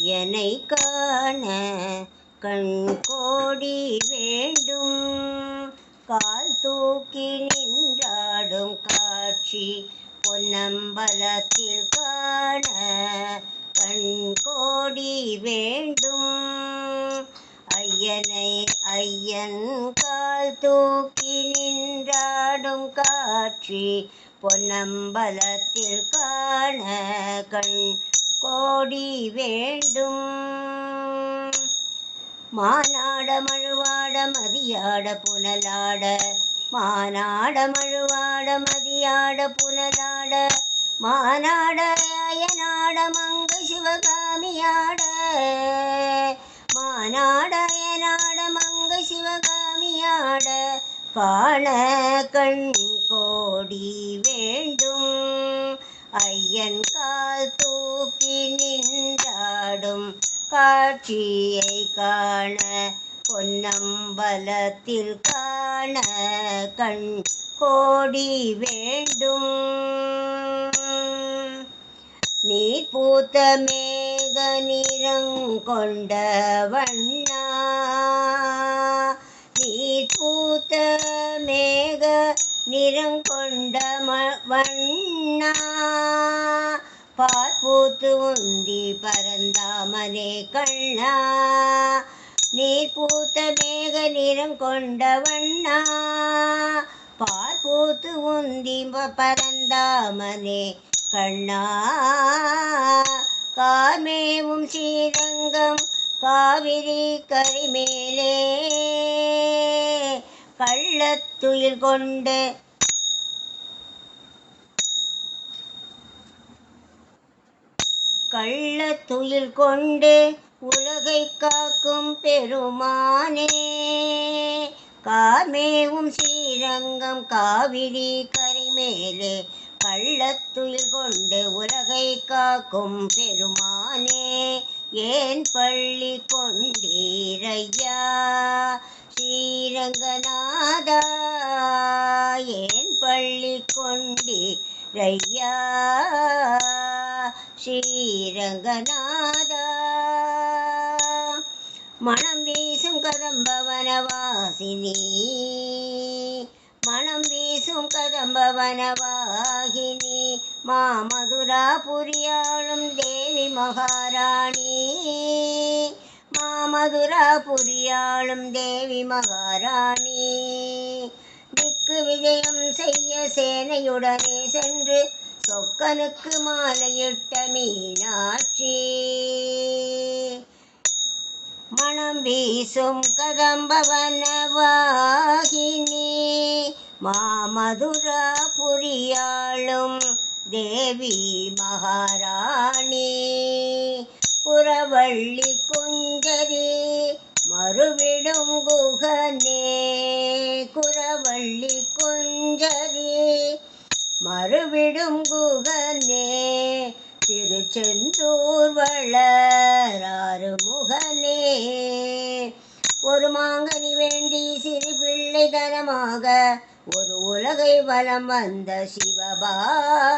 ஐயனை காண கண் கோடி வேண்டும். கால் தூக்கி நின்றாடும் காட்சி பொன்னம்பலத்தில் காண கண் கோடி வேண்டும். ஐயன் கால் தூக்கி நின்றாடும் காட்சி பொன்னம்பலத்தில் காண கண் கோடி வேண்டும். மானாட மழுவாட மதியாட புனலாட மானாட மழுவாட மதியாட புனலாட மானாட அயனாட மங்கை சிவகாமியாட மானாட அயனாட மங்கை சிவகாமியாட காண கண் கோடி வேண்டும். ஐயன் கால் தூக்கி நின்றாடும் காட்சியை காண பொன்னம்பலத்தில் காண கண் கோடி வேண்டும். நீர் பூத்த மேக நிறங்கொண்ட வண்ணா நீர் பூத்த மேக நிறங்கொண்ட வண்ணா பார்ப்பூத்து உந்தி பரந்தாமனே கண்ணா நீர் பூத்த மேக நிறம் கொண்ட வண்ணா பார்ப்பூத்து உந்தி பரந்தாமனே கண்ணா கார்மேவும் ஸ்ரீரங்கம் காவிரி கரைமேலே கள்ளத்துயில் கொண்டு கள்ளத்துயில் கொண்டு உலகை காக்கும் பெருமானே கார்மேவும் ஸ்ரீரங்கம் காவிரி கரைமேலே கள்ளத்துயில் கொண்டு உலகை காக்கும் பெருமானே ஏன் பள்ளி கொண்டீரையா ஸ்ரீரங்கநாதா ஏன் பள்ளி கொண்டீரையா ஸ்ரீரங்கநாதா மனம் வீசும் கதம்பவனவாசினி மனம் வீசும் கதம்பவனவாகினி மாமதுராபுரியாளும் தேவி மகாராணி மாமதுராபுரியாளும் தேவி மகாராணி திக்கு விஜயம் செய்ய சேனையுடனே சென்று சொக்கனுக்கு மாலையிட்ட மீனாட்சி மனம் வீசும் கதம்பவனவாகினி மாமதுராபுரியாளும் தேவி மகாராணி புறவள்ளி குஞ்சரி மறுவிடும் குகனே குறவள்ளி குஞ்சரி மறுவிடும் குகனே திருச்செந்தூர் வளராறு முகனே ஒரு மாங்கனி வேண்டி சிறு பிள்ளை தனமாக ஒரு உலகை வலம் வந்த சிவபாலா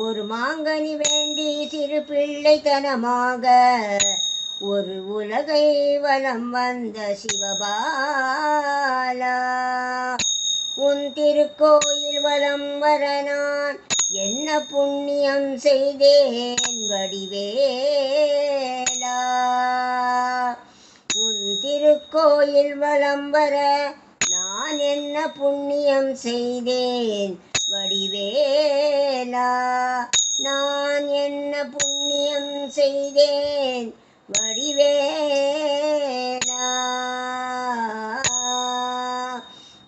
ஒரு மாங்கனி வேண்டி சிறு பிள்ளை தனமாக ஒரு உலகை வலம் வந்த சிவபாலா உன் திருக்கோயில் வலம் வர நான் என்ன புண்ணியம் செய்தேன் வடிவேலா உன் திருக்கோயில் வலம் வர நான் என்ன புண்ணியம் செய்தேன் வடிவேலா நான் என்ன புண்ணியம் செய்தேன் வடிவேலா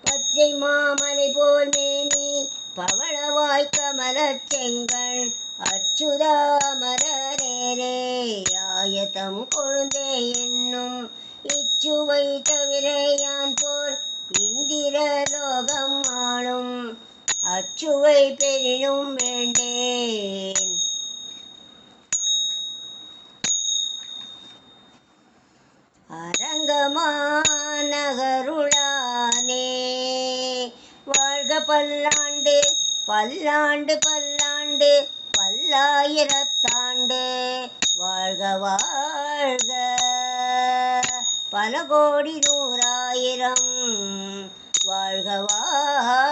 பச்சை மாமலை போல் மேனி பவளவாய் கமலச் செங்கண் அச்சுதாமரரே ஆயத்தம் கொழுந்தே என்னும் இச்சுவை தவிர யான் போல் இந்திரலோகம் ஆளும் அச்சுவை பெரினும் வேண்டேன் அரங்கமாநகருளானே வாழ்க பல்லாண்டு பல்லாண்டு பல்லாண்டு பல்லாயிரத்தாண்டு வாழ்க வாழ்க. பல கோடி நூறாயிரம் வாழ்க வாழ்க.